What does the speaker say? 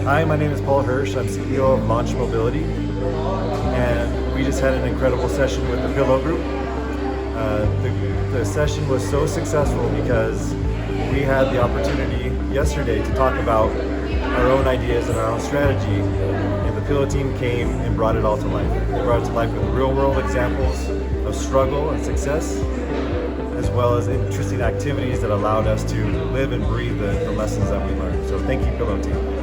Hi, my name is Paul Hirsch. I'm CEO of Launch Mobility, and we just had an incredible session with the Pillow Group. The session was so successful because we had the opportunity yesterday to talk about our own ideas and our own strategy, and the Pillow team came and brought it all to life. They brought it to life with real-world examples of struggle and success, as well as interesting activities that allowed us to live and breathe the lessons that we learned. So thank you, Pillow team.